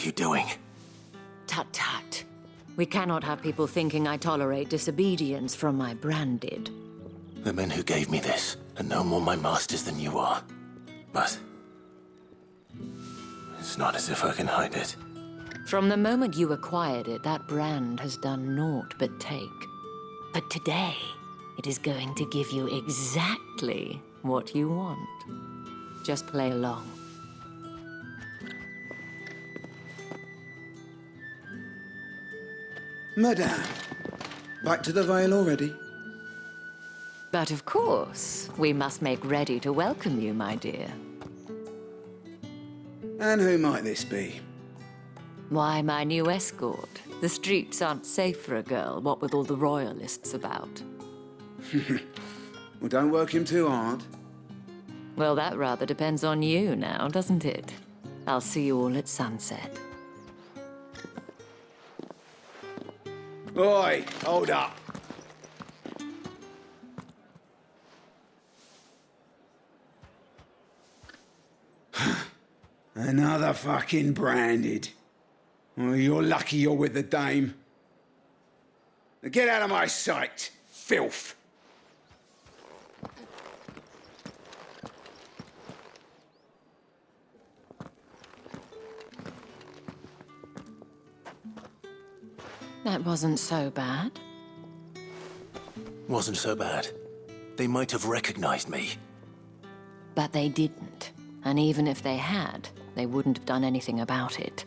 you doing? Tut tut. We cannot have people thinking I tolerate disobedience from my branded. The men who gave me this are no more my masters than you are. But it's not as if I can hide it. From the moment you acquired it, that brand has done naught but take. But today, it is going to give you exactly what you want. Just play along. Madame, back to the Vale already? But of course, we must make ready to welcome you, my dear. And who might this be? Why, my new escort. The streets aren't safe for a girl, what with all the royalists about. Well, don't work him too hard. Well, that rather depends on you now, doesn't it? I'll see you all at sunset. Oi, hold up. Another fucking branded. Oh, you're lucky you're with the dame. Now get out of my sight, filth. That wasn't so bad. Wasn't so bad. They might have recognized me. But they didn't. And even if they had, they wouldn't have done anything about it.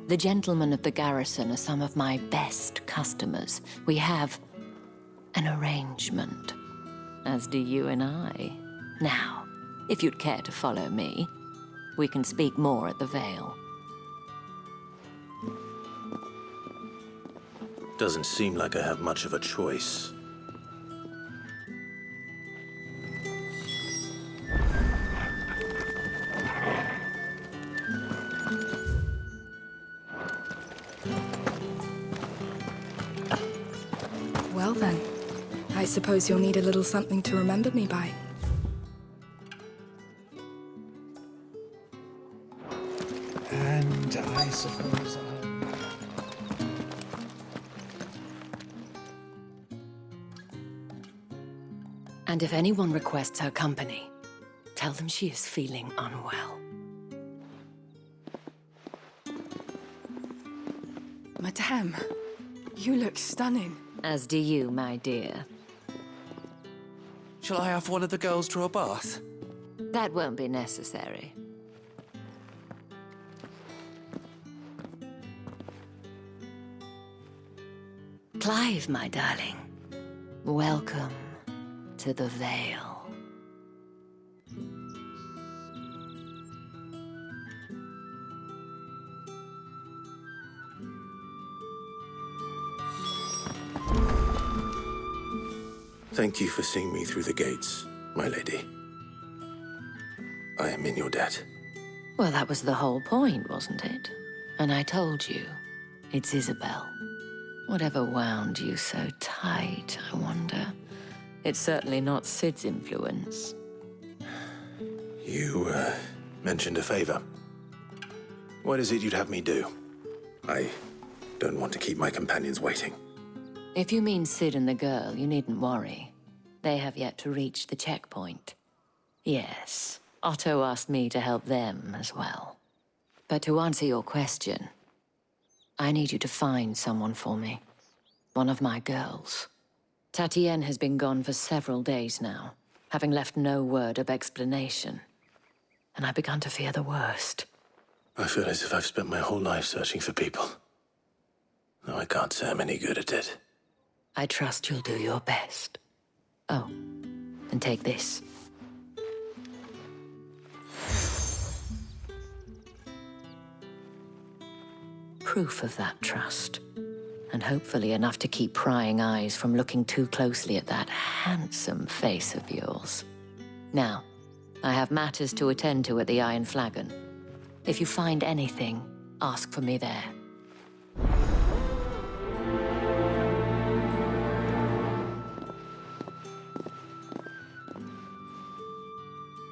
The gentlemen of the garrison are some of my best customers. We have an arrangement, as do you and I. Now, if you'd care to follow me, we can speak more at the Vale. Doesn't seem like I have much of a choice. Well then, I suppose you'll need a little something to remember me by. And I suppose And if anyone requests her company, tell them she is feeling unwell. Madame, you look stunning. As do you, my dear. Shall I have one of the girls draw a bath? That won't be necessary. Clive, my darling. Welcome to the Vale. Thank you for seeing me through the gates, my lady. I am in your debt. Well, that was the whole point, wasn't it? And I told you, it's Isabelle. Whatever wound you so tight, I wonder. It's certainly not Sid's influence. You, mentioned a favor. What is it you'd have me do? I don't want to keep my companions waiting. If you mean Sid and the girl, you needn't worry. They have yet to reach the checkpoint. Yes, Otto asked me to help them as well. But to answer your question, I need you to find someone for me. One of my girls. Tatienne has been gone for several days now, having left no word of explanation. And I've begun to fear the worst. I feel as if I've spent my whole life searching for people. Though I can't say I'm any good at it. I trust you'll do your best. Oh, and take this. Proof of that trust. And hopefully enough to keep prying eyes from looking too closely at that handsome face of yours. Now, I have matters to attend to at the Iron Flagon. If you find anything, ask for me there.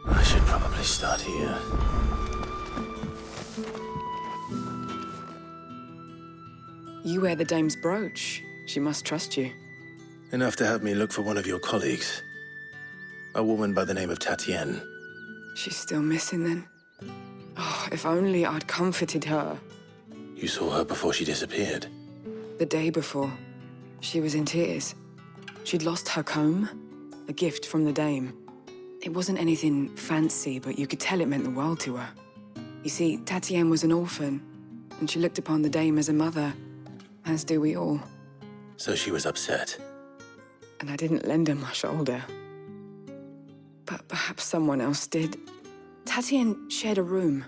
I should probably start here. You wear the dame's brooch. She must trust you. Enough to have me look for one of your colleagues. A woman by the name of Tatienne. She's still missing then. Oh, if only I'd comforted her. You saw her before she disappeared. The day before, she was in tears. She'd lost her comb, a gift from the dame. It wasn't anything fancy, but you could tell it meant the world to her. You see, Tatienne was an orphan, and she looked upon the dame as a mother, as do we all. So she was upset. And I didn't lend her my shoulder. But perhaps someone else did. Tatienne shared a room.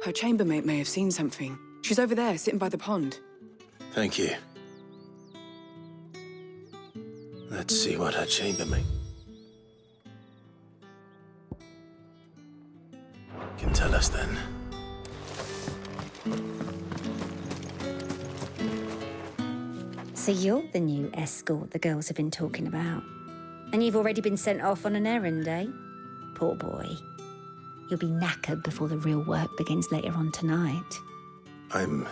Her chambermaid may have seen something. She's over there, sitting by the pond. Thank you. Let's see what her chambermaid can tell us then. So you're the new escort the girls have been talking about. And you've already been sent off on an errand, eh? Poor boy. You'll be knackered before the real work begins later on tonight. I'm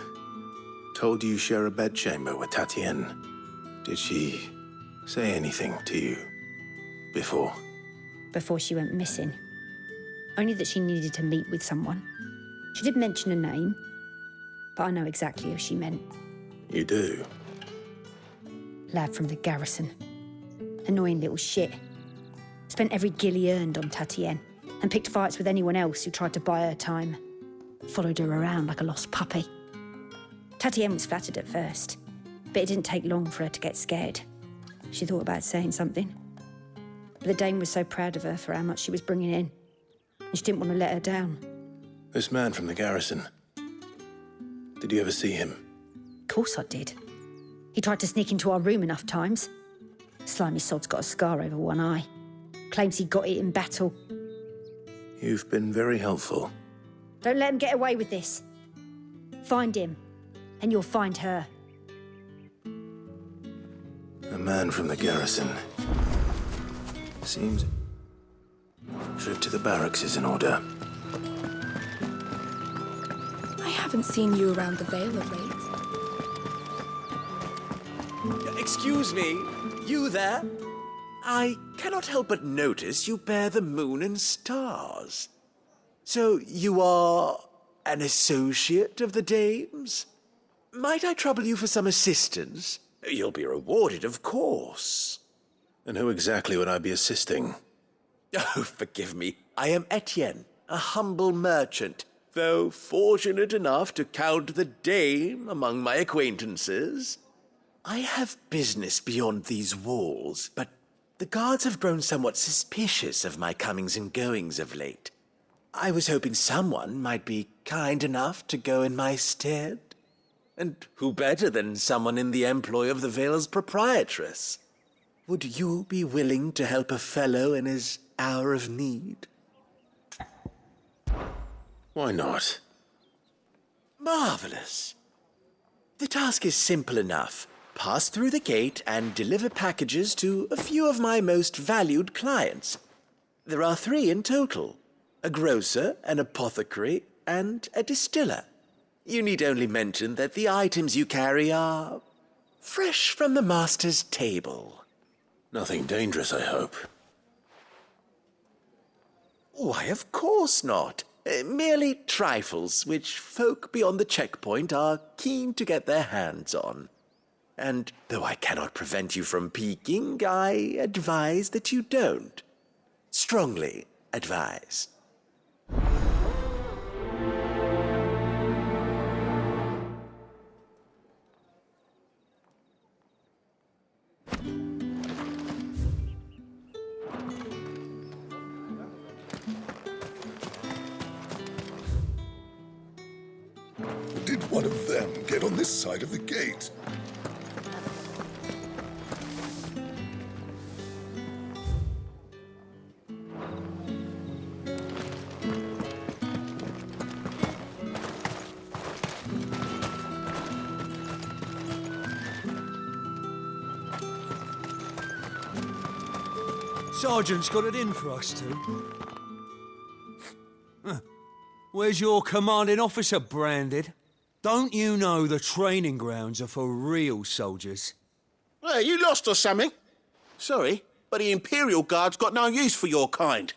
told you share a bedchamber with Tatienne. Did she say anything to you before? Before she went missing. Only that she needed to meet with someone. She did mention a name, but I know exactly who she meant. You do? Lad from the garrison. Annoying little shit. Spent every guil he earned on Tatienne and picked fights with anyone else who tried to buy her time. Followed her around like a lost puppy. Tatienne was flattered at first, but it didn't take long for her to get scared. She thought about saying something. But the dame was so proud of her for how much she was bringing in, and she didn't want to let her down. This man from the garrison. Did you ever see him? Of course I did. He tried to sneak into our room enough times. Slimy sod's got a scar over one eye. Claims he got it in battle. You've been very helpful. Don't let him get away with this. Find him, and you'll find her. A man from the garrison. Seems... Trip to the barracks is in order. I haven't seen you around the Vale of late. Excuse me, you there? I cannot help but notice you bear the moon and stars. So you are an associate of the dame's? Might I trouble you for some assistance? You'll be rewarded, of course. And who exactly would I be assisting? Oh, forgive me. I am Etienne, a humble merchant, though fortunate enough to count the dame among my acquaintances. I have business beyond these walls, but the guards have grown somewhat suspicious of my comings and goings of late. I was hoping someone might be kind enough to go in my stead. And who better than someone in the employ of the Vale's proprietress? Would you be willing to help a fellow in his hour of need? Why not? Marvelous. The task is simple enough. Pass through the gate and deliver packages to a few of my most valued clients. There are 3 in total: a grocer, an apothecary, and a distiller. You need only mention that the items you carry are fresh from the master's table. Nothing dangerous, I hope. Why, of course not. Merely trifles which folk beyond the checkpoint are keen to get their hands on. And though I cannot prevent you from peeking, I advise that you don't. Strongly advise. Did one of them get on this side of the gate? Sergeant's got it in for us two. Where's your commanding officer branded? Don't you know the training grounds are for real soldiers? Well, you lost or something? Sorry, but the Imperial Guard's got no use for your kind.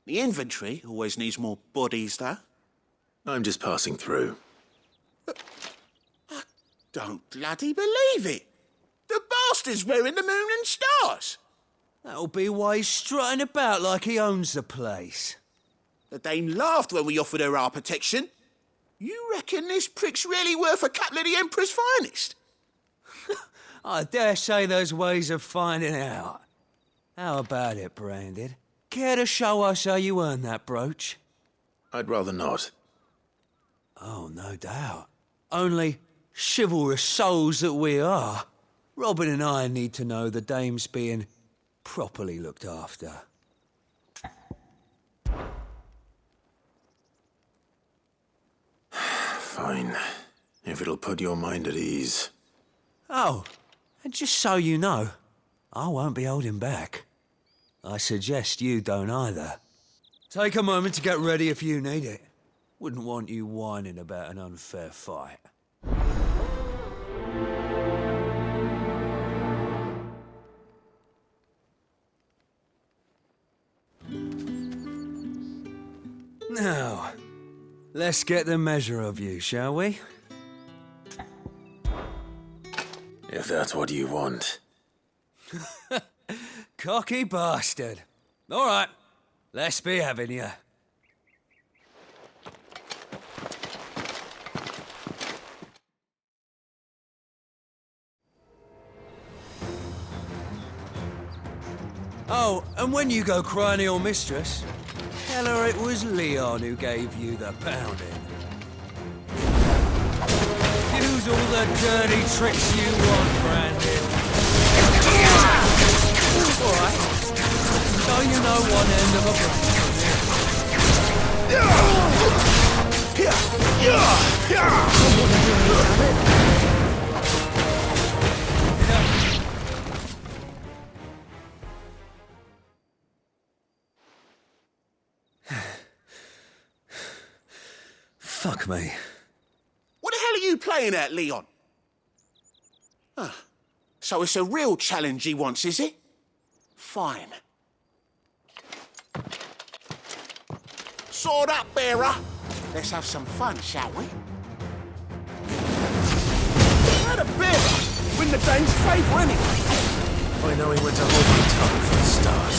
The infantry always needs more bodies, though. I'm just passing through. I don't bloody believe it. The bastard's wearing the moon and stars. That'll be why he's strutting about like he owns the place. The Dame laughed when we offered her our protection. You reckon this prick's really worth a couple of the Emperor's finest? I dare say there's ways of finding out. How about it, Branded? Care to show us how you earned that brooch? I'd rather not. Oh, no doubt. Only chivalrous souls that we are, Robin and I need to know the Dame's being properly looked after. Fine. If it'll put your mind at ease. Oh, and just so you know, I won't be holding back. I suggest you don't either. Take a moment to get ready if you need it. Wouldn't want you whining about an unfair fight. Now, let's get the measure of you, shall we? If that's what you want. Cocky bastard. All right, let's be having you. Oh, and when you go crying to your mistress, tell her it was Leon who gave you the pounding. Use all the dirty tricks you want, Brandon. All right. So you know one end of a branch. Fuck me. What the hell are you playing at, Leon? So it's a real challenge he wants, is it? Fine. Sword up, bearer. Let's have some fun, shall we? Not a bearer. Win the Dame's favour anyway. I know he went to hold my tongue for the start.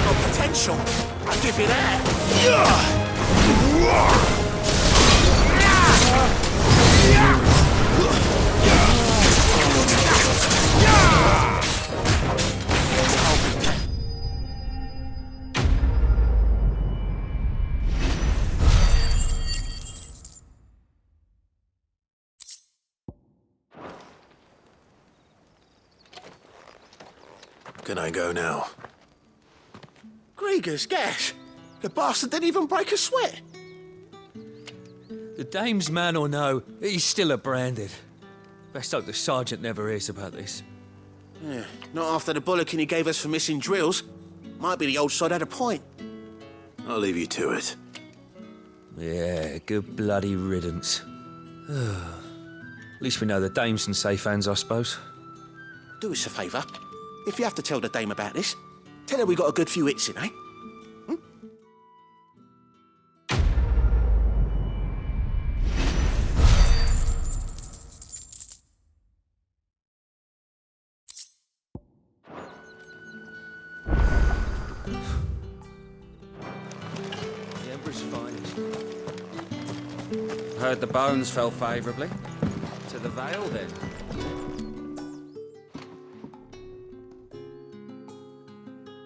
Got potential. I'll give you that. Can I go now? Grieger's gas. The bastard didn't even break a sweat. The Dame's man or no, he's still a Branded. Best hope the Sergeant never hears about this. Yeah, not after the bollocking he gave us for missing drills. Might be the old sod had a point. I'll leave you to it. Yeah, good bloody riddance. At least we know the Dame's in safe hands, I suppose. Do us a favour. If you have to tell the Dame about this, tell her we got a good few hits in, eh? The Emperor's finest. Heard the bones fell favourably. To the Vale, then.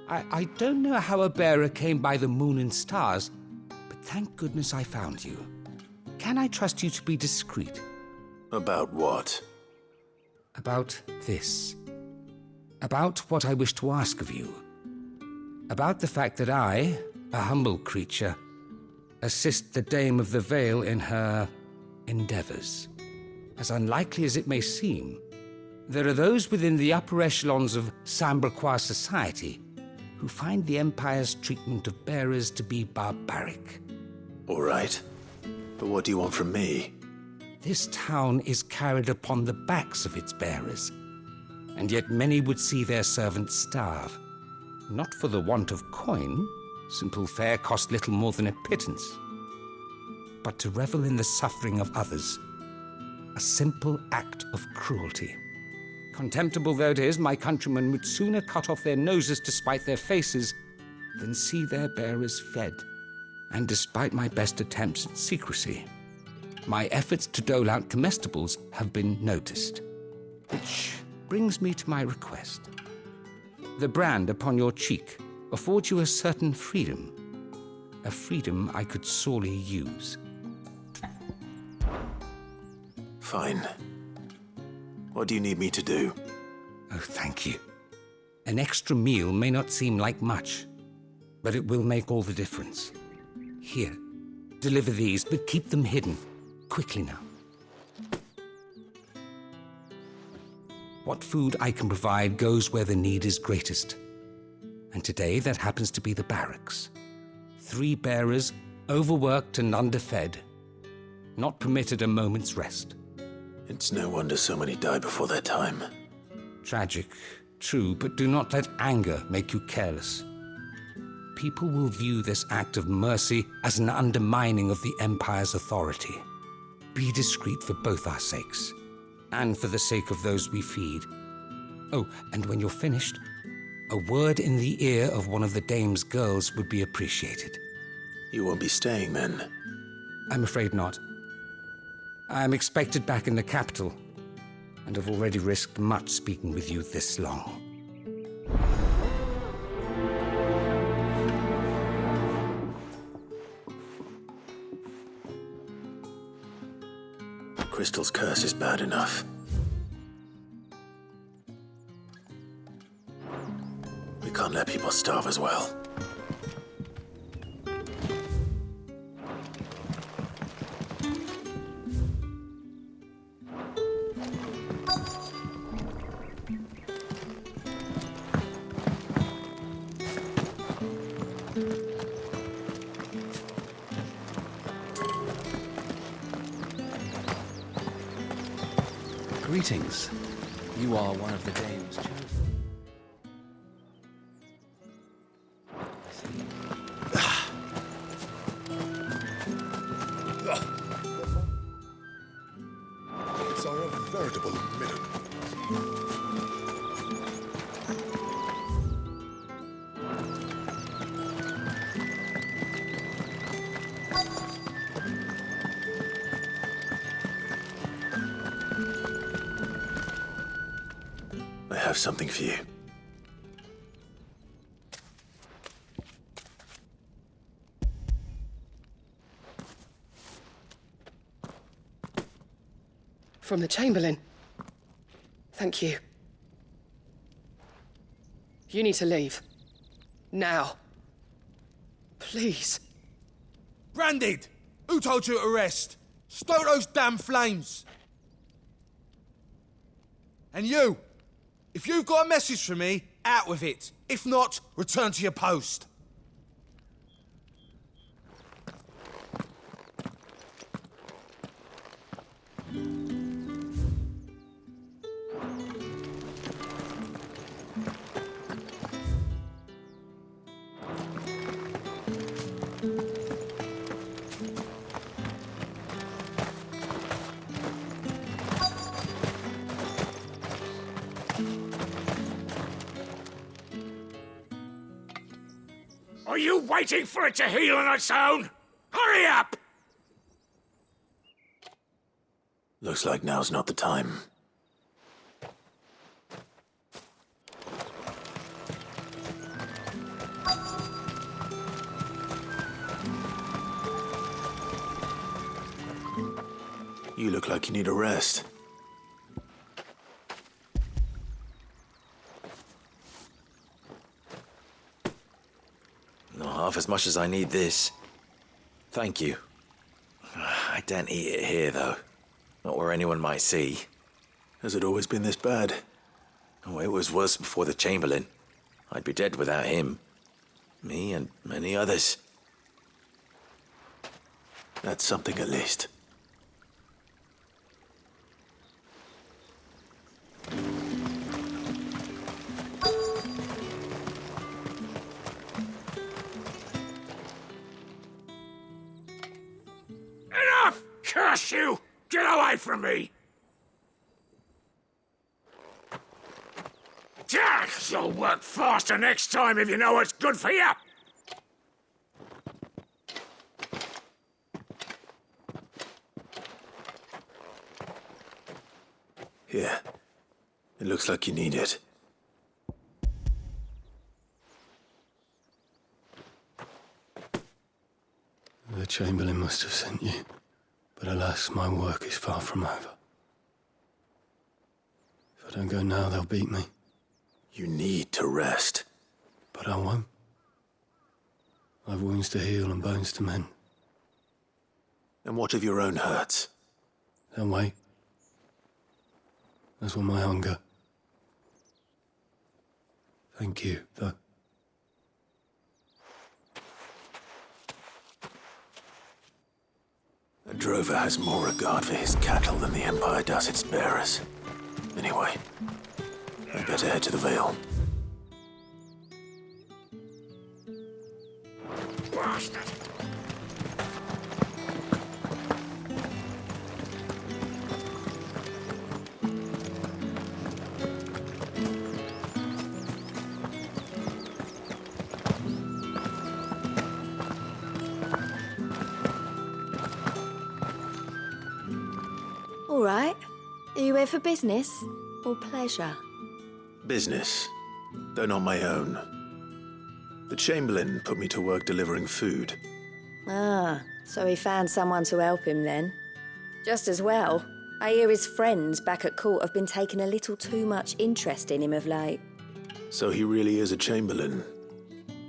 I don't know how a bearer came by the moon and stars, but thank goodness I found you. Can I trust you to be discreet? About what? About this. About what I wish to ask of you. About the fact that I, a humble creature, assist the Dame of the Vale in her endeavours. As unlikely as it may seem, there are those within the upper echelons of Samberquois society who find the Empire's treatment of bearers to be barbaric. All right. But what do you want from me? This town is carried upon the backs of its bearers, and yet many would see their servants starve. Not for the want of coin, simple fare cost little more than a pittance, but to revel in the suffering of others, a simple act of cruelty. Contemptible though it is, my countrymen would sooner cut off their noses to spite their faces than see their bearers fed. And despite my best attempts at secrecy, my efforts to dole out comestibles have been noticed. Which brings me to my request. The brand upon your cheek affords you a certain freedom, a freedom I could sorely use. Fine. What do you need me to do? Oh, thank you. An extra meal may not seem like much, but it will make all the difference. Here, deliver these, but keep them hidden. Quickly now. What food I can provide goes where the need is greatest. And today, that happens to be the barracks. 3 bearers, overworked and underfed, not permitted a moment's rest. It's no wonder so many die before their time. Tragic, true, but do not let anger make you careless. People will view this act of mercy as an undermining of the Empire's authority. Be discreet for both our sakes, and for the sake of those we feed. Oh, and when you're finished, a word in the ear of one of the dame's girls would be appreciated. You won't be staying then? I'm afraid not. I'm expected back in the capital, and have already risked much speaking with you this long. Crystal's curse is bad enough. We can't let people starve as well. Greetings. You are one of the dames chosen. These are a veritable miracle. I have something for you. From the Chamberlain. Thank you. You need to leave. Now. Please. Branded! Who told you to rest? Stoke those damn flames! And you! If you've got a message for me, out with it. If not, return to your post. Are you waiting for it to heal on its own? Hurry up! Looks like now's not the time. You look like you need a rest. Not half as much as I need this. Thank you. I daren't eat it here, though. Not where anyone might see. Has it always been this bad? Oh, it was worse before the Chamberlain. I'd be dead without him. Me and many others. That's something at least. Enough! Curse you! Get away from me! You'll work faster next time if you know what's good for you! Here. It looks like you need it. The Chamberlain must have sent you. But alas, my work is far from over. If I don't go now, they'll beat me. You need to rest. But I won't. I've wounds to heal and bones to mend. And what of your own hurts? They'll wait. As will my hunger. Thank you, though. A drover has more regard for his cattle than the Empire does its bearers. Anyway, I'd better head to the Vale. Bastard! All right. Are you here for business or pleasure? Business, though not my own. The Chamberlain put me to work delivering food. Ah, so he found someone to help him then. Just as well. I hear his friends back at court have been taking a little too much interest in him of late. So he really is a Chamberlain?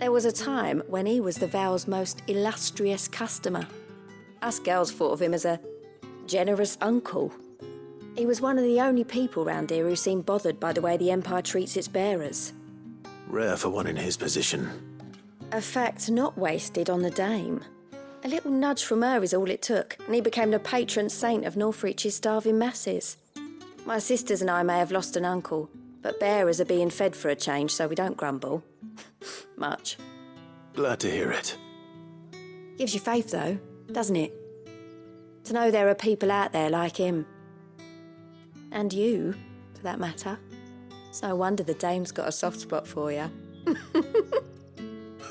There was a time when he was the Vale's most illustrious customer. Us girls thought of him as a generous uncle. He was one of the only people round here who seemed bothered by the way the Empire treats its bearers. Rare for one in his position. A fact not wasted on the dame. A little nudge from her is all it took, and he became the patron saint of Northreach's starving masses. My sisters and I may have lost an uncle, but bearers are being fed for a change, so we don't grumble. Much. Glad to hear it. Gives you faith, though, doesn't it? To know there are people out there like him. And you, for that matter. It's no wonder the dame's got a soft spot for you.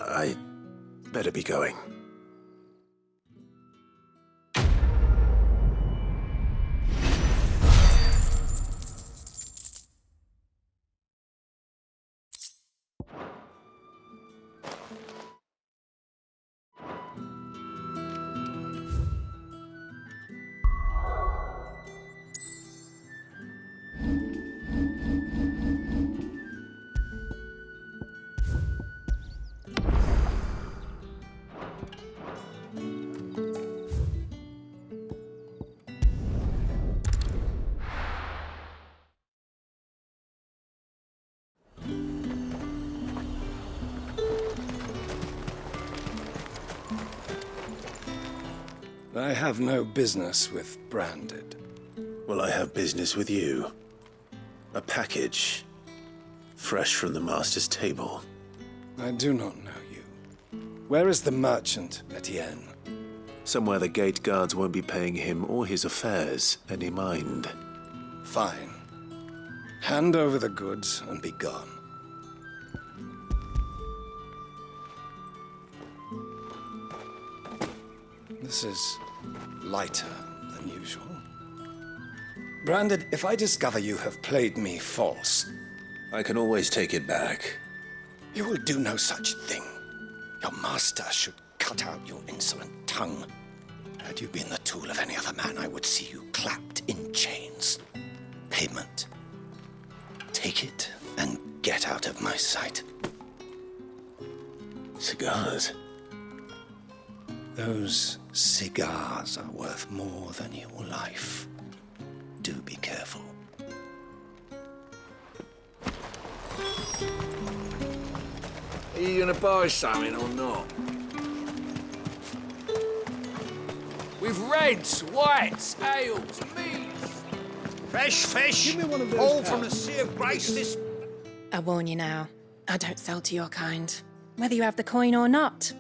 I better be going. I have no business with Branded. Well, I have business with you. A package. Fresh from the Master's table. I do not know you. Where is the merchant, Etienne? Somewhere the gate guards won't be paying him or his affairs any mind. Fine. Hand over the goods and be gone. This is lighter than usual. Branded, if I discover you have played me false... I can always take it back. You will do no such thing. Your master should cut out your insolent tongue. Had you been the tool of any other man, I would see you clapped in chains. Payment. Take it and get out of my sight. Cigars. Those cigars are worth more than your life. Do be careful. you gonna buy something or not? With reds, whites, ales, meats. Fresh fish, Give me one of those all cups. from the Sea of Grace this... I warn you now, I don't sell to your kind, whether you have the coin or not.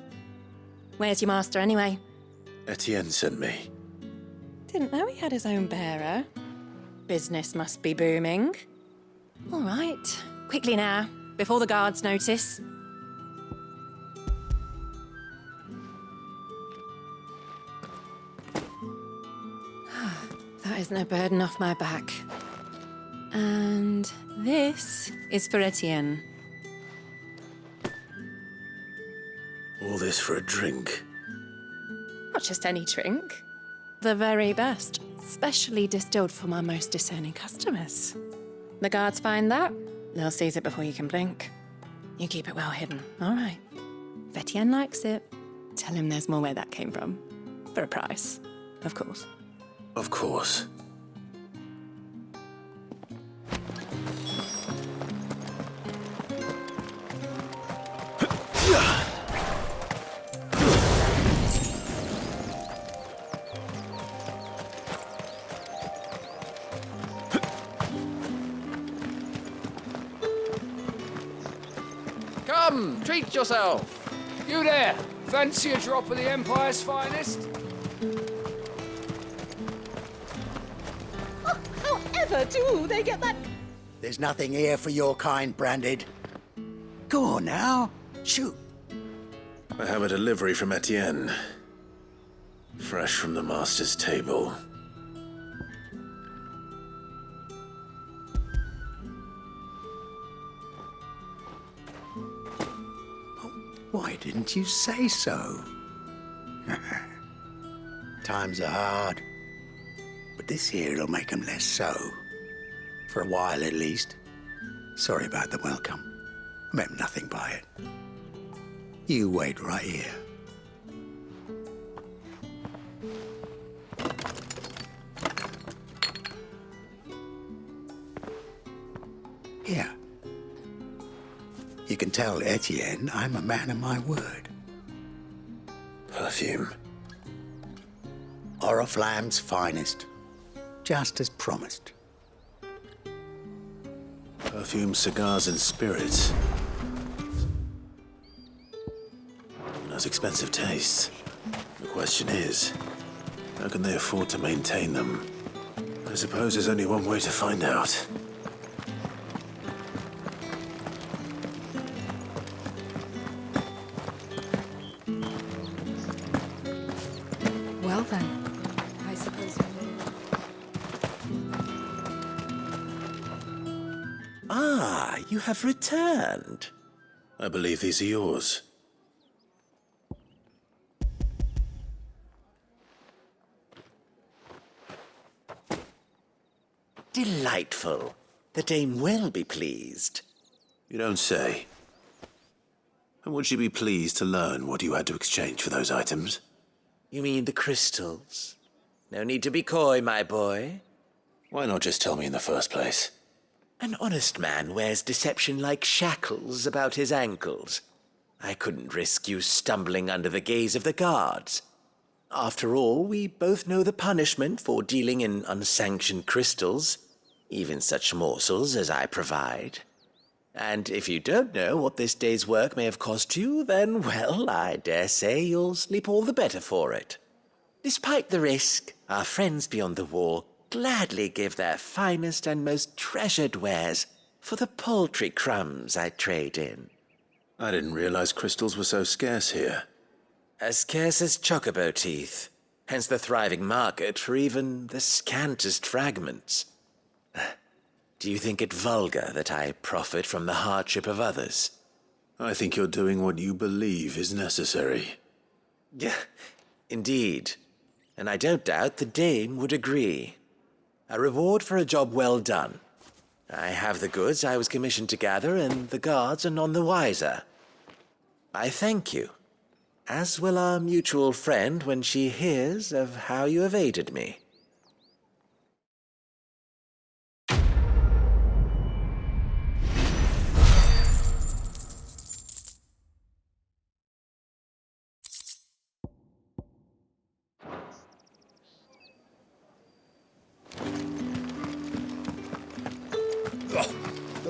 Where's your master, anyway? Etienne sent me. Didn't know he had his own bearer. Business must be booming. All right, quickly now, before the guards notice. That is no burden off my back. And this is for Etienne. All this for a drink. Not just any drink. The very best, specially distilled for my most discerning customers. The guards find that, they'll seize it before you can blink. You keep it well hidden, all right. If Etienne likes it, tell him there's more where that came from. For a price, of course. Of course. Come, treat yourself. You there, fancy a drop of the Empire's finest? However do they get that? There's nothing here for your kind, Branded. Go on now, shoot. I have a delivery from Etienne. Fresh from the master's table. Why didn't you say so? Times are hard, but this here'll make 'em less so. For a while, at least. Sorry about the welcome. I meant nothing by it. You wait right here. Here. You can tell Etienne I'm a man of my word. Perfume. Oriflamme's finest. Just as promised. Perfume, cigars, and spirits. Those expensive tastes. The question is, how can they afford to maintain them? I suppose there's only one way to find out. Well then, I suppose Ah, you have returned. I believe these are yours. Delightful. The dame will be pleased. You don't say. And would she be pleased to learn what you had to exchange for those items? You mean the crystals? No need to be coy, my boy. Why not just tell me in the first place? An honest man wears deception like shackles about his ankles. I couldn't risk you stumbling under the gaze of the guards. After all, we both know the punishment for dealing in unsanctioned crystals, even such morsels as I provide. And if you don't know what this day's work may have cost you, then, well, I dare say you'll sleep all the better for it. Despite the risk, our friends beyond the wall gladly give their finest and most treasured wares for the paltry crumbs I trade in. I didn't realize crystals were so scarce here. As scarce as chocobo teeth, hence the thriving market for even the scantest fragments. Do you think it vulgar that I profit from the hardship of others? I think you're doing what you believe is necessary. Yeah, indeed. And I don't doubt the dame would agree. A reward for a job well done. I have the goods I was commissioned to gather, and the guards are none the wiser. I thank you, as will our mutual friend when she hears of how you have aided me.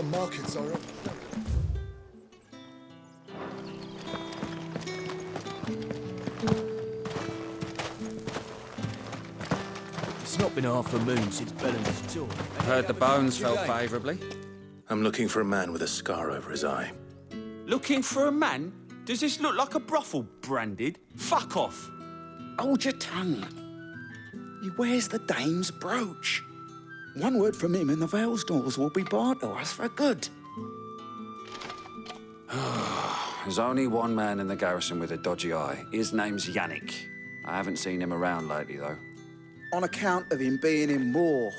markets are up. It's not been half a moon since Bellamy's tour. Heard the bones fell favourably. I'm looking for a man with a scar over his eye. Looking for a man? Does this look like a brothel, Branded? Fuck off! Hold your tongue. He wears the dame's brooch. One word from him and the Vale's doors will be barred to us for good. There's only one man in the garrison with a dodgy eye. His name's Yannick. I haven't seen him around lately, though. On account of him being in war.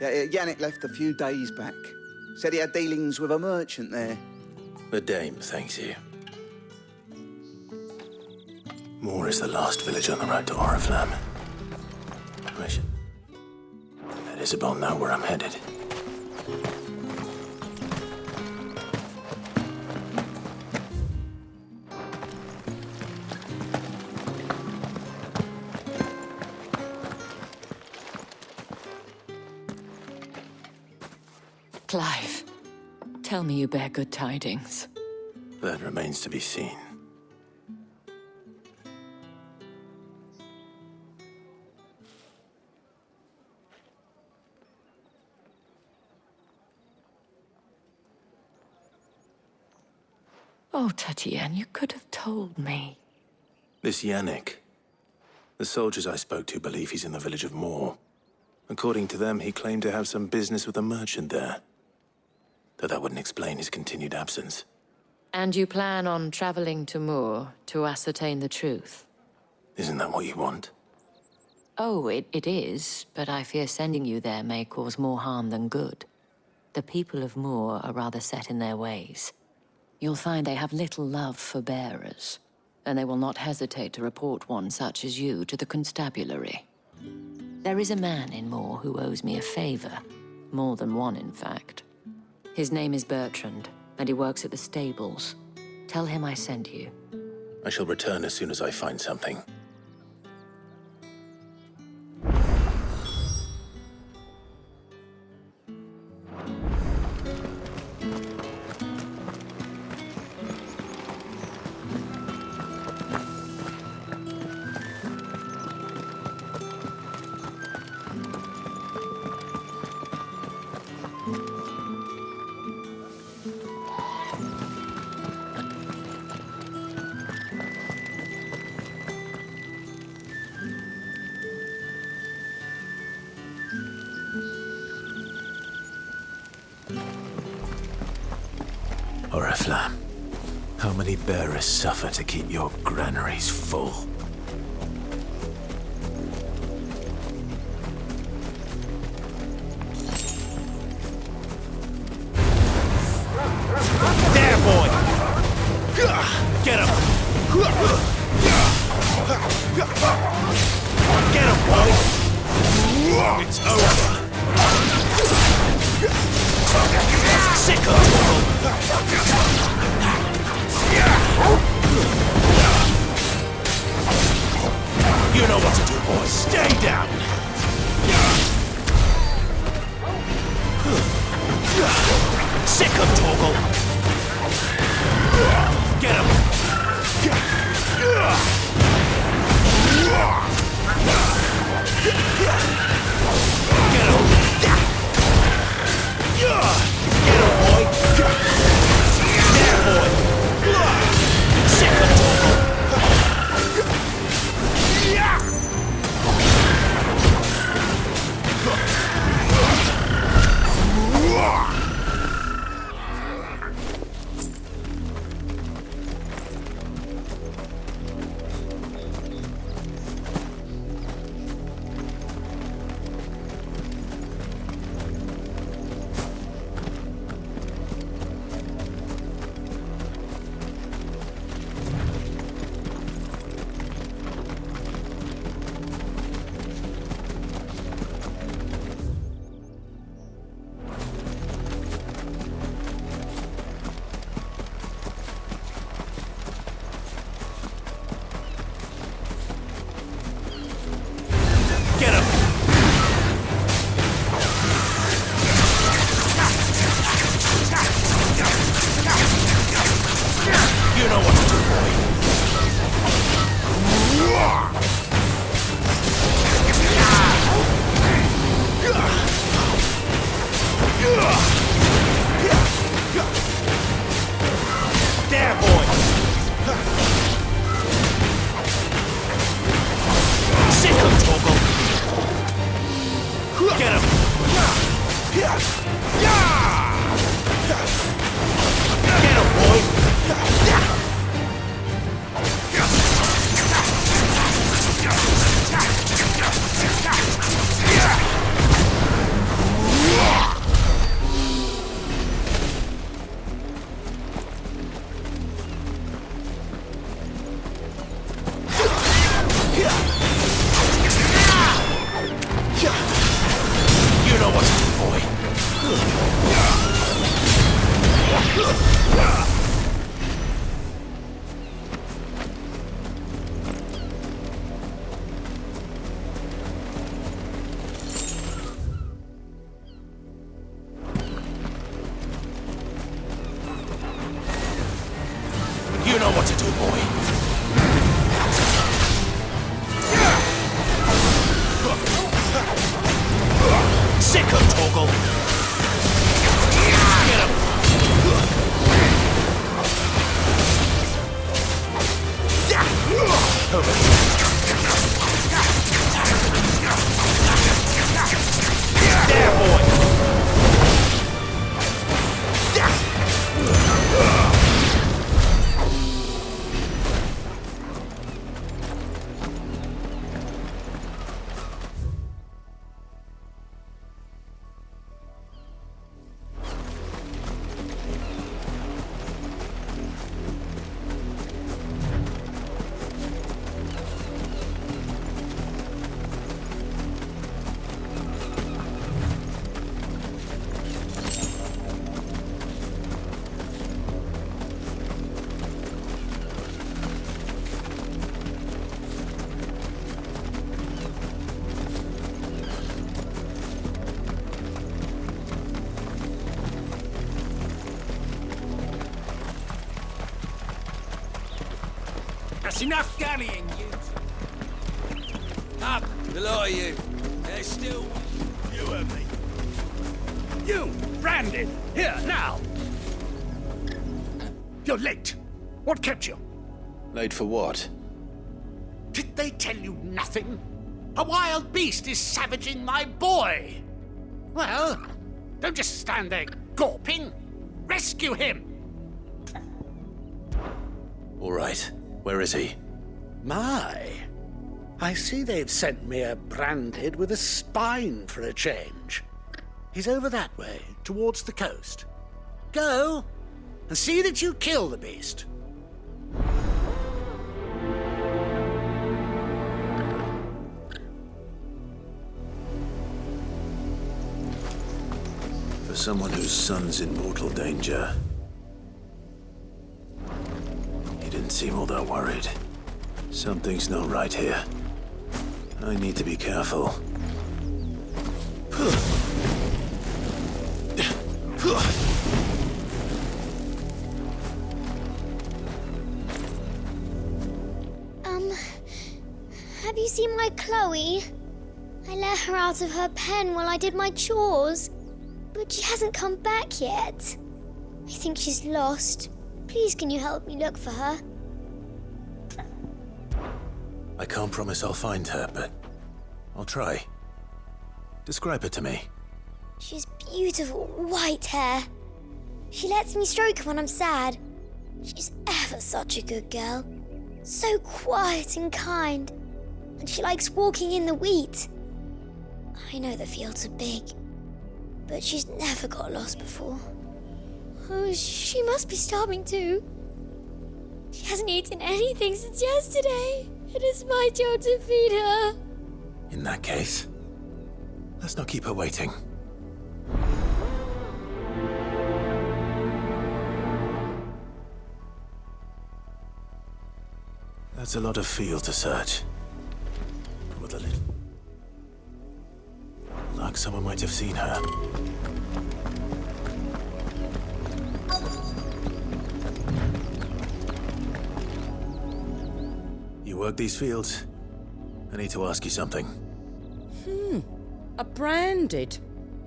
Yannick left a few days back. Said he had dealings with a merchant there. The dame thanks you. Moore is the last village on the road to Oriflamme. I should let Isabelle know where I'm headed. Clive, tell me you bear good tidings. That remains to be seen. Oh, Tatienne, you could have told me. This Yannick. The soldiers I spoke to believe he's in the village of Moore. According to them, he claimed to have some business with a merchant there. Though that wouldn't explain his continued absence. And you plan on traveling to Moore to ascertain the truth? Isn't that what you want? Oh, it is, but I fear sending you there may cause more harm than good. The people of Moore are rather set in their ways. You'll find they have little love for bearers, and they will not hesitate to report one such as you to the constabulary. There is a man in Moore who owes me a favor. More than one, in fact. His name is Bertrand, and he works at the stables. Tell him I sent you. I shall return as soon as I find something. Oriflamme, how many bearers suffer to keep your granaries full? There, boy! Get him! Get him, boy! It's over! Sick of You know what to do, boy. Stay down! Sick of Torgal! Get him! Get him! Get him, boy! There, boy! Sick of Torgal! Get him! Get him, boy! You know what to do, boy. You know what to do, boy. Sicko, Toggle! Get him! There, boy! That's enough dallying, you. Up, the lot of you. There's still You and me. You, Brandon, here, now. You're late. What kept you? Late for what? Did they tell you nothing? A wild beast is savaging my boy. Well, don't just stand there gawping. Rescue him. All right. Where is he? My. I see they've sent me a branded with a spine for a change. He's over that way, towards the coast. Go, and see that you kill the beast. For someone whose son's in mortal danger, he didn't seem all that worried. Something's not right here. I need to be careful. Have you seen my Chloe? I let her out of her pen while I did my chores, but she hasn't come back yet. I think she's lost. Please, can you help me look for her? I can't promise I'll find her, but I'll try. Describe her to me. She's beautiful white hair. She lets me stroke her when I'm sad. She's ever such a good girl. So quiet and kind. And she likes walking in the wheat. I know the fields are big, but she's never got lost before. Oh, she must be starving too. She hasn't eaten anything since yesterday. It is my job to feed her. In that case, let's not keep her waiting. That's a lot of field to search. With a little luck, someone might have seen her. You work these fields? I need to ask you something. A branded.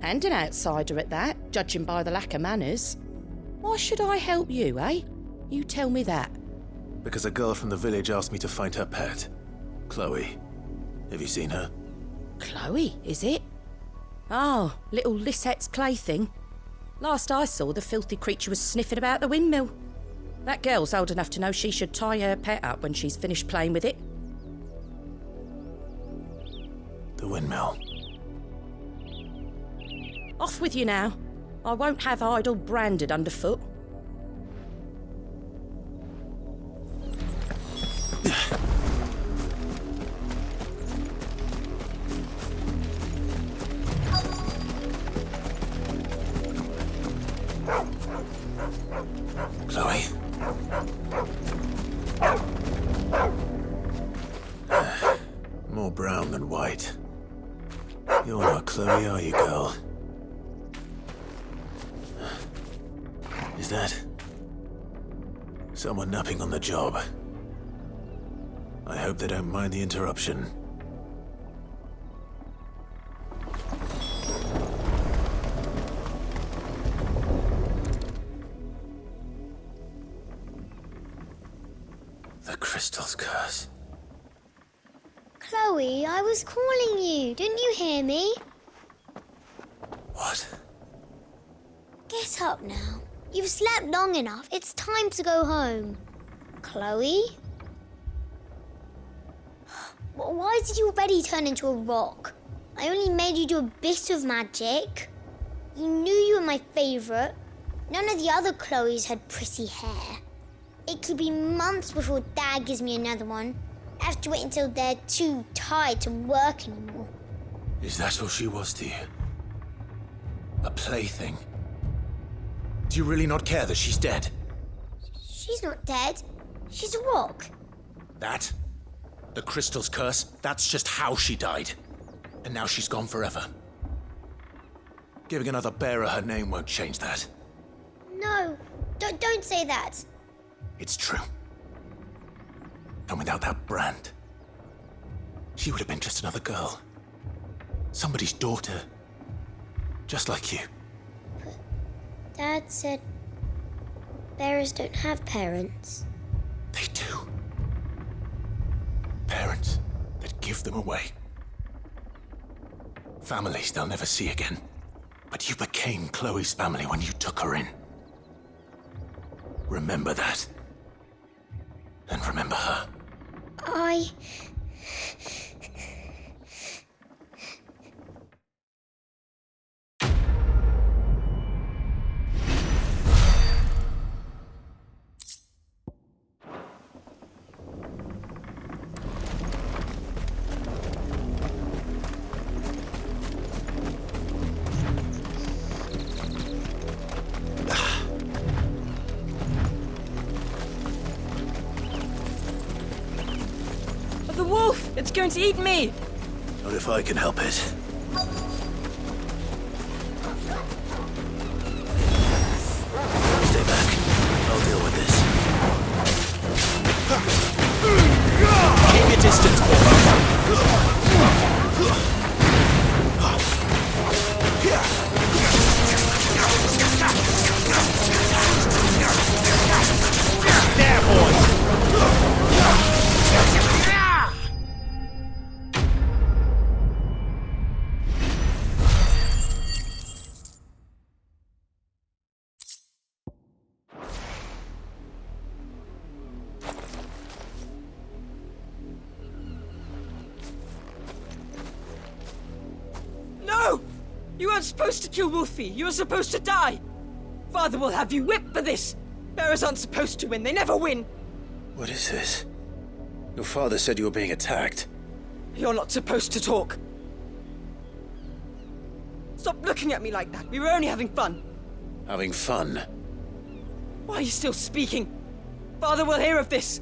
And an outsider at that, judging by the lack of manners. Why should I help you, eh? You tell me that. Because a girl from the village asked me to find her pet, Chloe. Have you seen her? Chloe, is it? Oh, little Lisette's plaything. Last I saw, the filthy creature was sniffing about the windmill. That girl's old enough to know she should tie her pet up when she's finished playing with it. The windmill. Off with you now. I won't have idle branded underfoot. Chloe? More brown than white. You're not Chloe, are you, girl? Is that someone napping on the job? I hope they don't mind the interruption. The crystal's curse. Chloe, I was calling you. Didn't you hear me? What? Get up now. You've slept long enough. It's time to go home. Chloe? Why did you already turn into a rock? I only made you do a bit of magic. You knew you were my favourite. None of the other Chloes had pretty hair. It could be months before Dad gives me another one. I have to wait until they're too tired to work anymore. Is that all she was to you? A plaything? Do you really not care that she's dead? She's not dead. She's a rock. That? The crystal's curse? That's just how she died. And now she's gone forever. Giving another bearer her name won't change that. No, don't say that. It's true. And without that brand, she would have been just another girl. Somebody's daughter. Just like you. But Dad said bearers don't have parents. They do. Parents that give them away. Families they'll never see again. But you became Chloe's family when you took her in. Remember that. And remember her. The wolf! It's going to eat me! Not if I can help it. Stay back. I'll deal with this. Keep your distance, there, boys! No! You weren't supposed to kill Wolfie. You were supposed to die. Father will have you whipped for this. Bearers aren't supposed to win. They never win. What is this? Your father said you were being attacked. You're not supposed to talk. Stop looking at me like that. We were only having fun. Having fun? Why are you still speaking? Father will hear of this.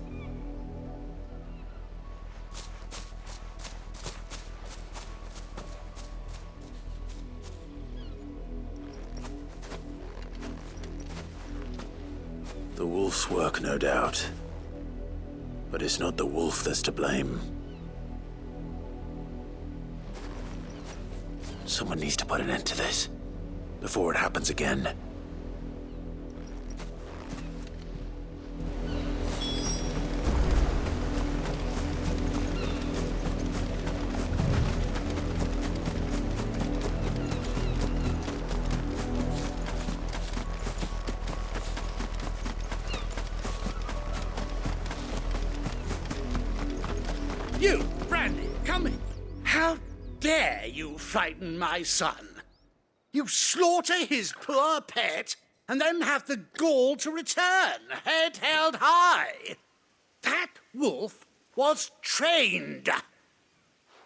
The wolf's work, no doubt. But it's not the wolf that's to blame. Someone needs to put an end to this, before it happens again. you frighten my son. You slaughter his poor pet, and then have the gall to return, head held high. That wolf was trained.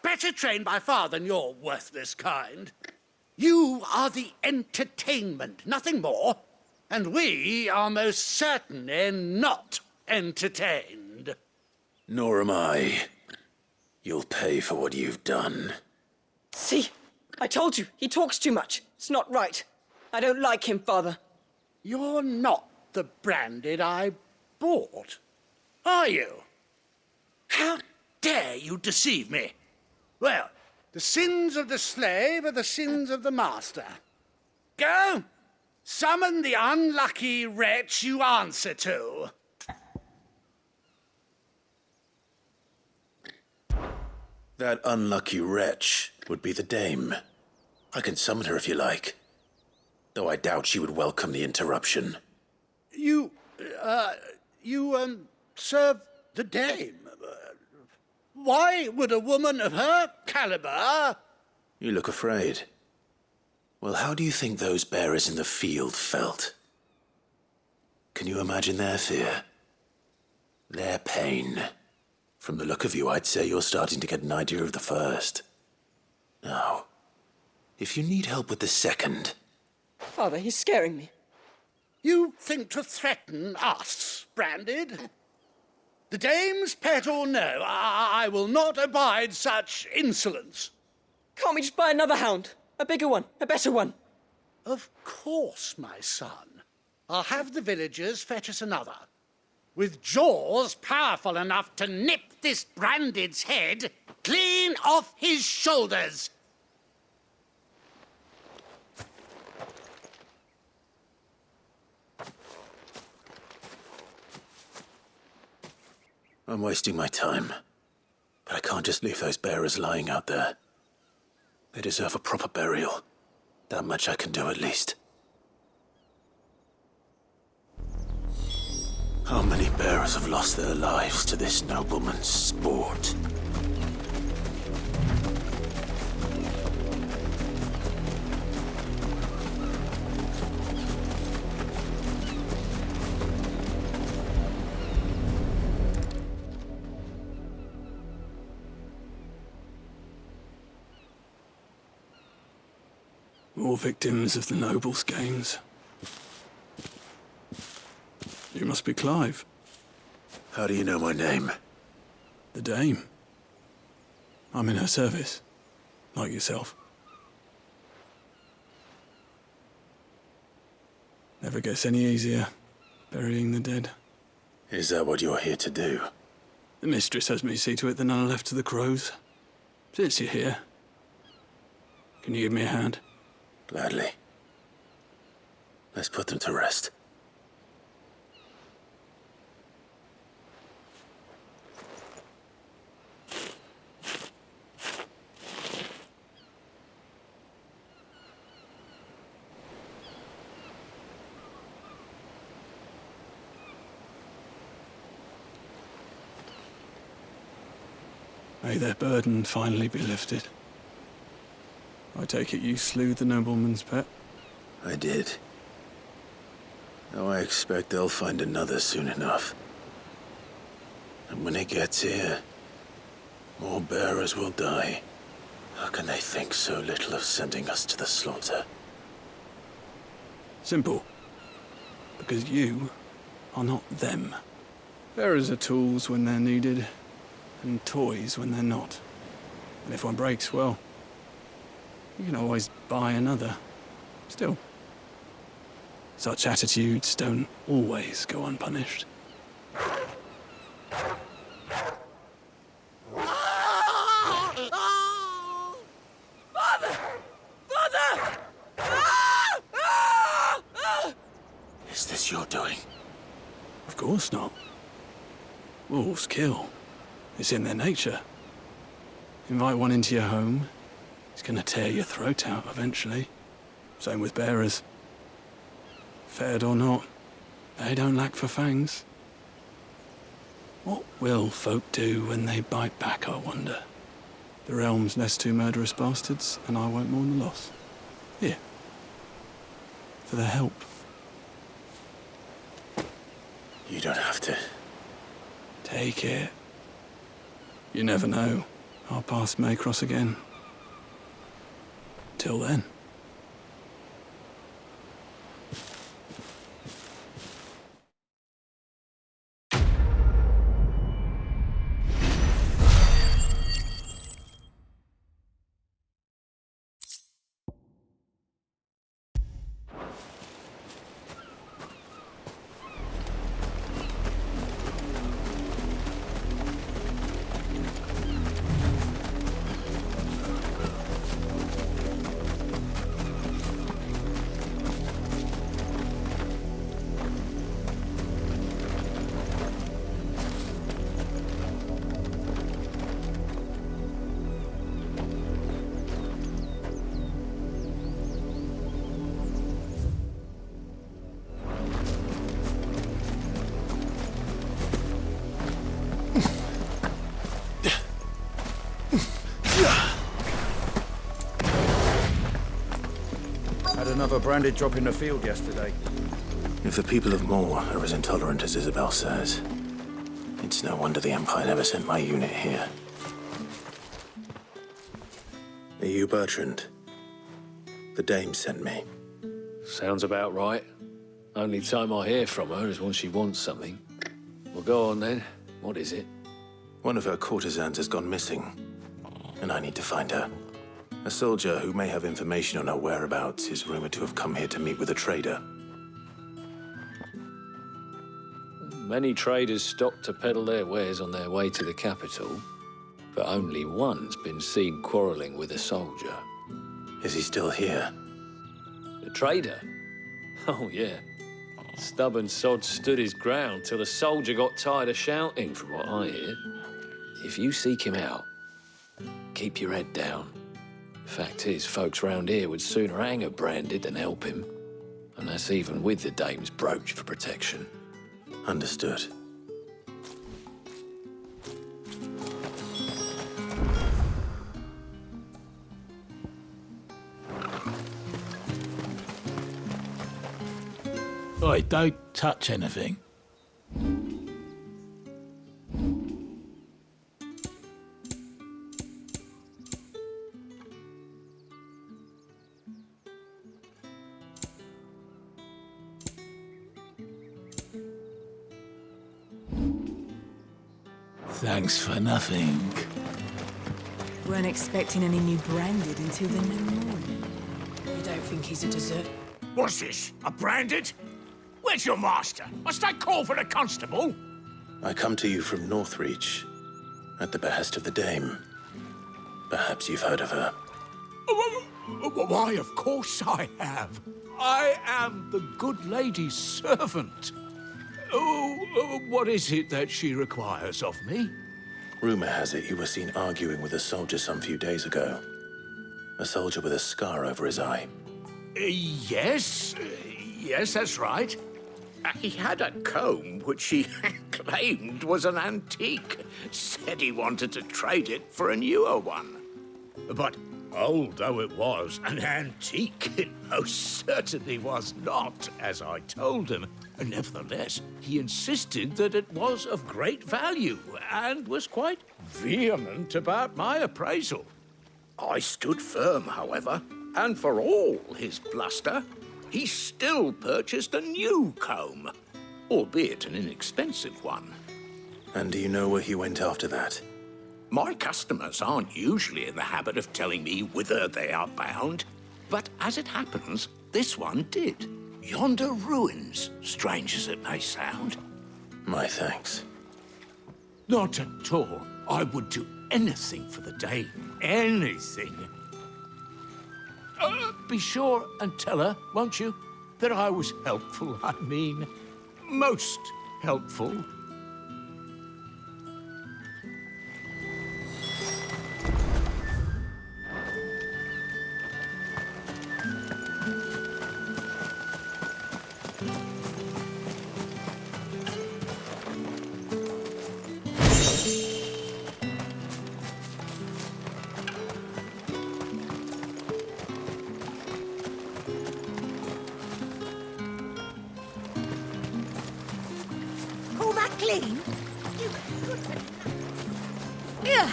Better trained by far than your worthless kind. You are the entertainment, nothing more. And we are most certainly not entertained. Nor am I. You'll pay for what you've done. See? I told you, he talks too much. It's not right. I don't like him, Father. You're not the branded I bought, are you? How dare you deceive me? Well, the sins of the slave are the sins of the master. Go! Summon the unlucky wretch you answer to. That unlucky wretch would be the dame. I can summon her if you like. Though I doubt she would welcome the interruption. You serve the dame. Why would a woman of her caliber... You look afraid. Well, how do you think those bearers in the field felt? Can you imagine their fear? Their pain? From the look of you, I'd say you're starting to get an idea of the first. Now, if you need help with the second... Father, he's scaring me. You think to threaten us, Branded? The dame's pet or no, I will not abide such insolence. Can't we just buy another hound? A bigger one, a better one. Of course, my son. I'll have the villagers fetch us another. With jaws powerful enough to nip this Branded's head clean off his shoulders. I'm wasting my time. But I can't just leave those bearers lying out there. They deserve a proper burial. That much I can do at least. How many bearers have lost their lives to this nobleman's sport? More victims of the nobles' games. You must be Clive. How do you know my name? The Dame. I'm in her service, like yourself. Never gets any easier, burying the dead. Is that what you're here to do? The mistress has me see to it that none are left to the crows. Since you're here, can you give me a hand? Gladly. Let's put them to rest. May their burden finally be lifted. I take it you slew the nobleman's pet? I did. Now I expect they'll find another soon enough. And when it gets here, more bearers will die. How can they think so little of sending us to the slaughter? Simple. Because you are not them. Bearers are tools when they're needed, and toys when they're not. And if one breaks, well, you can always buy another. Still, such attitudes don't always go unpunished. Father! Father! Is this your doing? Of course not. Wolves kill. It's in their nature. Invite one into your home, he's gonna tear your throat out eventually. Same with bearers. Fed or not, they don't lack for fangs. What will folk do when they bite back, I wonder? The realm's less two murderous bastards, and I won't mourn the loss. Here. For their help. You don't have to. Take it. You never know. Our paths may cross again. Till then. Another branded drop in the field yesterday. If the people of Moore are as intolerant as Isabelle says, it's no wonder the Empire never sent my unit here. Are you Bertrand? The Dame sent me. Sounds about right. Only time I hear from her is when she wants something. Well, go on then. What is it? One of her courtesans has gone missing, and I need to find her. A soldier who may have information on her whereabouts is rumored to have come here to meet with a trader. Many traders stop to peddle their wares on their way to the capital, but only one's been seen quarrelling with a soldier. Is he still here? The trader? Oh, yeah. Stubborn sod stood his ground till the soldier got tired of shouting, from what I hear. If you seek him out, keep your head down. Fact is, folks round here would sooner hang a branded than help him. And that's even with the Dame's brooch for protection. Understood. Oi, don't touch anything. Thanks for nothing. Weren't expecting any new branded until the new moon. You don't think he's a dessert? What's this? A branded? Where's your master? Must I call for the constable? I come to you from Northreach, at the behest of the Dame. Perhaps you've heard of her. Why, of course I have. I am the good lady's servant. What is it that she requires of me? Rumor has it you were seen arguing with a soldier some few days ago. A soldier with a scar over his eye. Yes, that's right. He had a comb which he claimed was an antique. Said he wanted to trade it for a newer one. But old though it was, an antique it most certainly was not, as I told him. Nevertheless, he insisted that it was of great value and was quite vehement about my appraisal. I stood firm, however, and for all his bluster, he still purchased a new comb, albeit an inexpensive one. And do you know where he went after that? My customers aren't usually in the habit of telling me whither they are bound, but as it happens, this one did. Yonder ruins, strange as it may sound. My thanks. Not at all. I would do anything for the Dame. Anything. Be sure and tell her, won't you, that I was helpful, I mean, most helpful. clean? Yeah.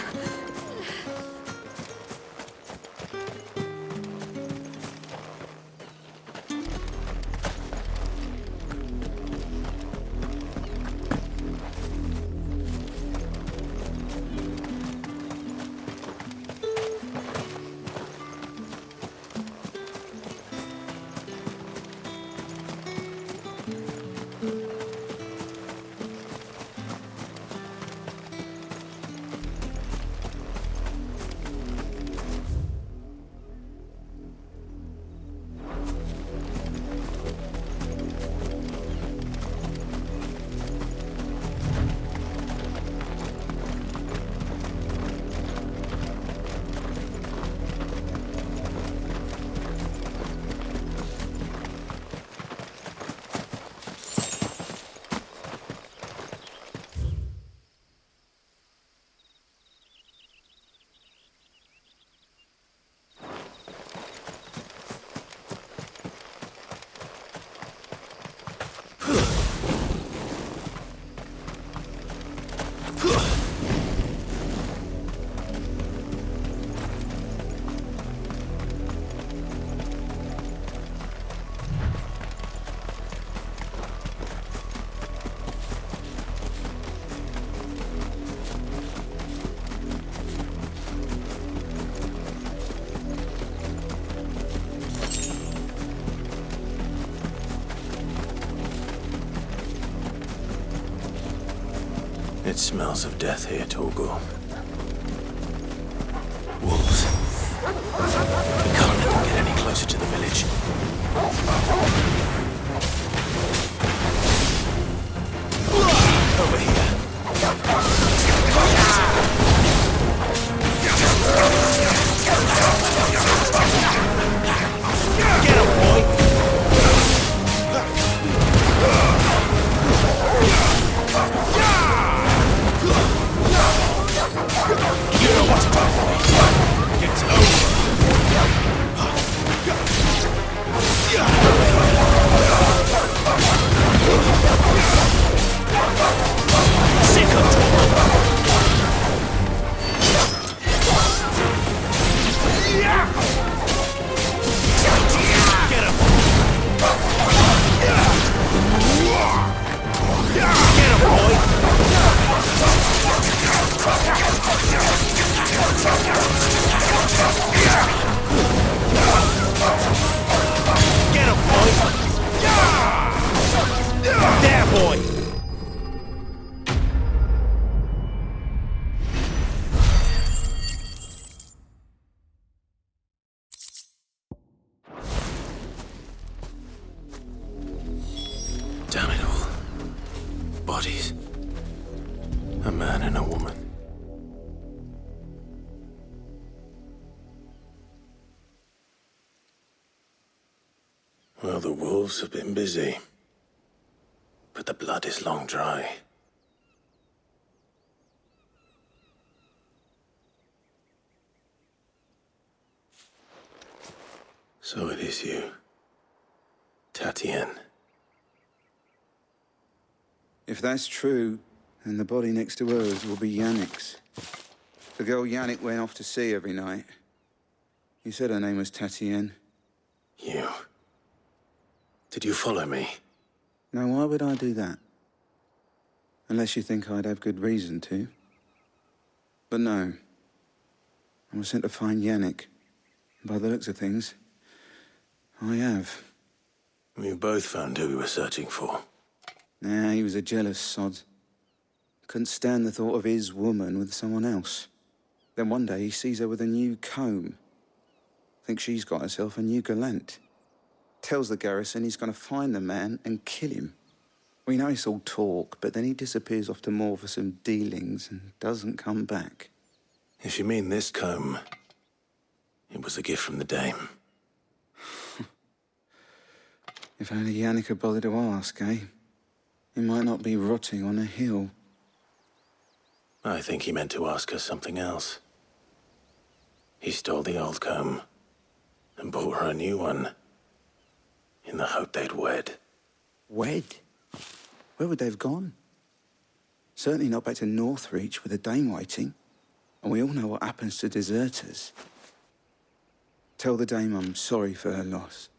It smells of death here, Torgal. Wolves. We can't let them get any closer to the village. Over here. Get him, boy! You know what to do, boy. It's over. Sick of Get him. Get him, boy. Get him, boy! There, boy! Damn it all. Bodies. A man and a woman. Well, the wolves have been busy, but the blood is long dry. So it is you, Tatienne. If that's true, then the body next to hers will be Yannick's. The girl Yannick went off to sea every night. You said her name was Tatienne. You? Did you follow me? Now, why would I do that? Unless you think I'd have good reason to. But no. I was sent to find Yannick. By the looks of things, I have. We both found who we were searching for. Nah, he was a jealous sod. Couldn't stand the thought of his woman with someone else. Then one day he sees her with a new comb. Thinks she's got herself a new gallant. Tells the garrison he's going to find the man and kill him. We know it's all talk, but then he disappears off to Moor for some dealings and doesn't come back. If you mean this comb, it was a gift from the dame. If only Yannick had bothered to ask, eh? He might not be rotting on a hill. I think he meant to ask her something else. He stole the old comb and bought her a new one in the hope they'd wed. Wed? Where would they have gone? Certainly not back to Northreach with a dame waiting. And we all know what happens to deserters. Tell the dame I'm sorry for her loss.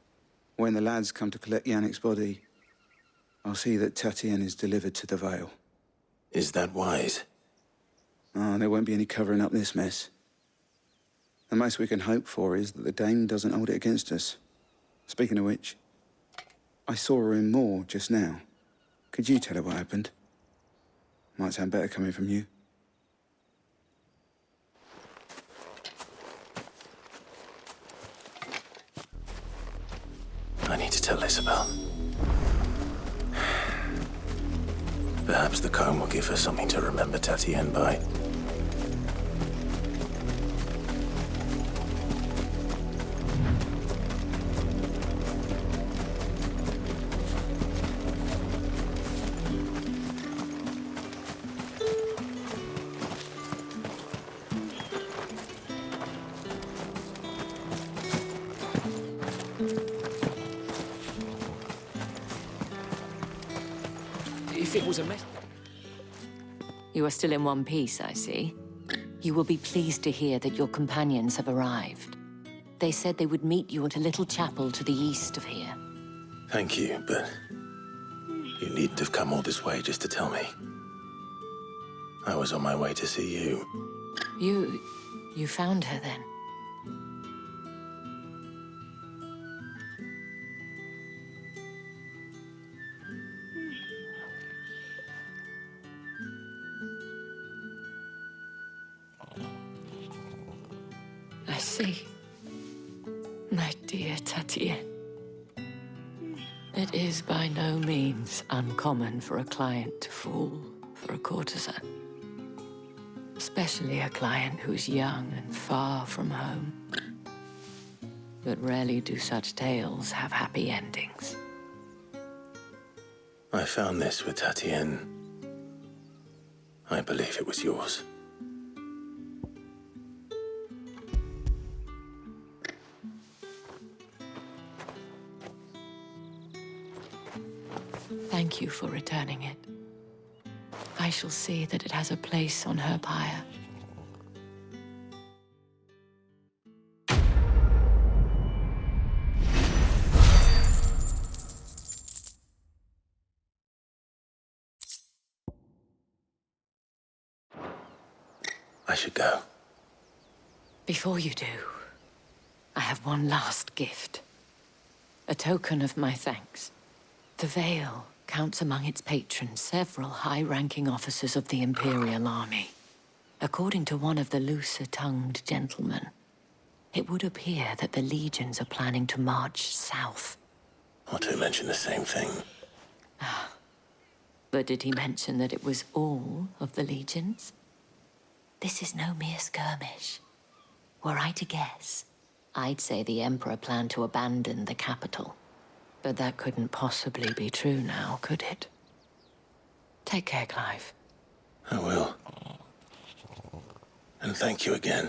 When the lads come to collect Yannick's body, I'll see that Tatienne is delivered to the Vale. Is that wise? Oh, there won't be any covering up this mess. The most we can hope for is that the dame doesn't hold it against us. Speaking of which, I saw her in Moor just now. Could you tell her what happened? Might sound better coming from you. I need to tell Isabelle. Perhaps the comb will give her something to remember Tatienne by. If it was a mess... You are still in one piece, I see. You will be pleased to hear that your companions have arrived. They said they would meet you at a little chapel to the east of here. Thank you, but you needn't have come all this way just to tell me. I was on my way to see you. You found her then? I see. My dear Tatienne. It is by no means uncommon for a client to fall for a courtesan. Especially a client who's young and far from home. But rarely do such tales have happy endings. I found this with Tatienne. I believe it was yours. Thank you for returning it. I shall see that it has a place on her pyre. I should go. Before you do, I have one last gift. A token of my thanks. The Vale counts among its patrons several high-ranking officers of the Imperial Army. According to one of the looser-tongued gentlemen, it would appear that the legions are planning to march south. Otto mentioned the same thing. But did he mention that it was all of the legions? This is no mere skirmish. Were I to guess, I'd say the Emperor planned to abandon the capital. But that couldn't possibly be true now, could it? Take care, Clive. I will. And thank you again.